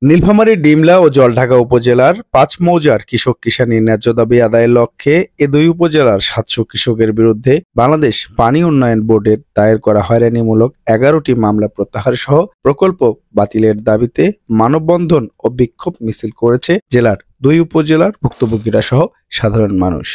নীলফামারী ডিমলা ও জলঢাকা উপজেলার ৫ মৌজার কৃষক কিষাণী ন্যায্য দাবি আদায়ের লক্ষ্যে এ দুই উপজেলার ৭০০ কৃষকের বিরুদ্ধে বাংলাদেশ পানি উন্নয়ন বোর্ডের দায়ের করা হয়রানিমূলক ১১টি মামলা প্রত্যাহার সহ প্রকল্প বাতিলের দাবিতে মানববন্ধন ও বিক্ষোভ মিছিল করেছে জেলার দুই উপজেলার ভুক্তভোগীরা সহ সাধারণ মানুষ।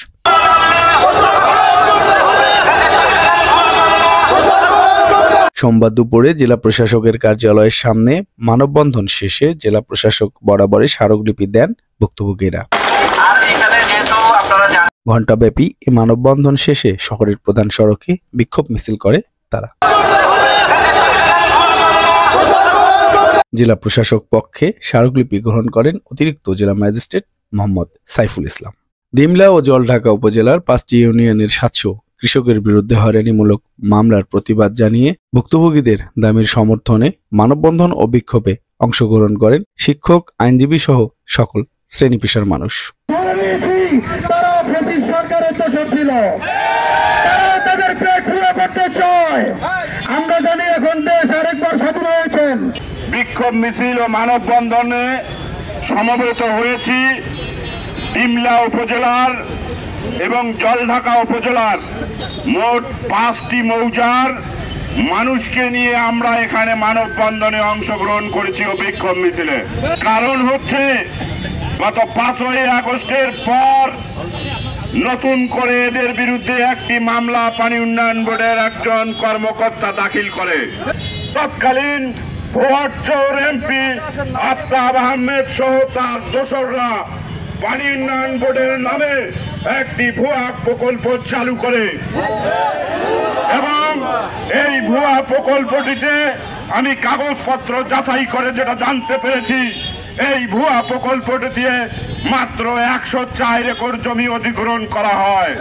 সোমবার দুপুরে জেলা প্রশাসকের কার্যালয়ের সামনে মানববন্ধন শেষে জেলা প্রশাসক বরাবরই স্মারকলিপি দেন ভুক্তভোগীরা। ঘণ্টাব্যাপী এই মানববন্ধন শেষে শহরের প্রধান সড়কে বিক্ষোভ মিছিল করে তারা। জেলা প্রশাসক পক্ষে স্মারকলিপি গ্রহণ করেন অতিরিক্ত জেলা ম্যাজিস্ট্রেট মোহাম্মদ সাইফুল ইসলাম। ডিমলা ও জলঢাকা উপজেলার ৫টি ইউনিয়নের ৭০০ কৃষকের বিরুদ্ধে হয়রানিমূলক মামলার প্রতিবাদ জানিয়ে ভুক্তভোগীদের দাবির সমর্থনে মানববন্ধন ও বিক্ষোভে অংশগ্রহণ করেন শিক্ষক, আইনজীবী সহ সকল শ্রেণী পেশার মানুষ। বিক্ষোভ মিছিল ও মানববন্ধনে সমবেত হয়েছি ডিমলা উপজেলার এবং জলঢাকা উপজেলার মোট ৫টি মৌজার মানুষকে নিয়ে আমরা এখানে মানববন্ধনে অংশগ্রহণ করেছি ও বিক্ষোভ মিছিলে। কারণ হচ্ছে গত ৫ই আগস্টের পর নতুন করে এদের বিরুদ্ধে একটি মামলা পানি উন্নয়ন বোর্ডের একজন কর্মকর্তা দাখিল করে। তৎকালীন ভুয়ারচর এমপি আফতাব আহমেদ সহ তার দোসররা পানি উন্নয়ন বোর্ডের নামে একটি ভুয়া প্রকল্প চালু করে এবং এই ভুয়া প্রকল্পটিতে আমি কাগজপত্র যাচাই করে যেটা জানতে পেরেছি, এই ভুয়া প্রকল্পটি দিয়ে মাত্র ১০৪ একর জমি অধিগ্রহণ করা হয়।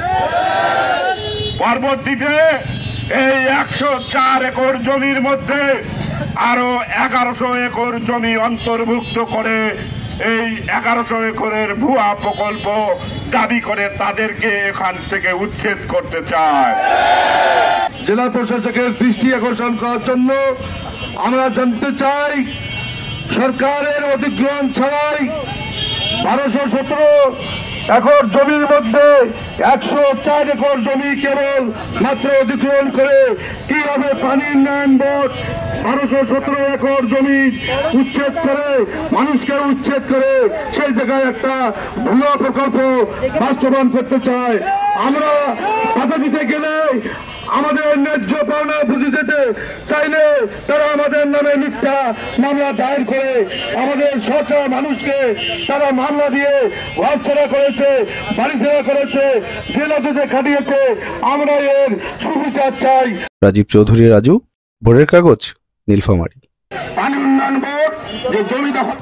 পরবর্তীতে এই ১০৪ একর জমির মধ্যে আরো ১১০০ একর জমি অন্তর্ভুক্ত করে এই ১১০০ একরের ভুয়া প্রকল্প দাবি করে তাদেরকে এখান থেকে উচ্ছেদ করতে চায়। জেলা প্রশাসকের দৃষ্টি আকর্ষণ করার জন্য আমরা জানতে চাই, সরকারের অধিগ্রহণ ছাড়াই ১২১৭ একর জমির মধ্যে ১০৪ একর জমি কেবল মাত্র অধিগ্রহণ করে কিভাবে পানি উন্নয়ন বোর্ড ১২১৭ একর জমি উচ্ছেদ করে মানুষকে উচ্ছেদ করে সেই জায়গায় একটা ভুয়া প্রকল্প বাস্তবায়ন করতে চায়। আমরা বাধা দিতে গেলে, আমাদের ন্যায্য পাওনা বুঝে যেতে চাইলে তারা আমাদের নামে মিথ্যা মামলা দায়ের করে আমাদের সচা মানুষকে তারা মামলা দিয়ে ঘর ছাড়া করেছে, বাড়ি ছাড়া করেছে, জেলাতে খাটিয়েছে। আমরা এর সুবিচার চাই। রাজীব চৌধুরী, রাজু, ভোরের কাগজ, নীলফামারী। পানি উন্নয়ন বোর্ড যে জমি দখল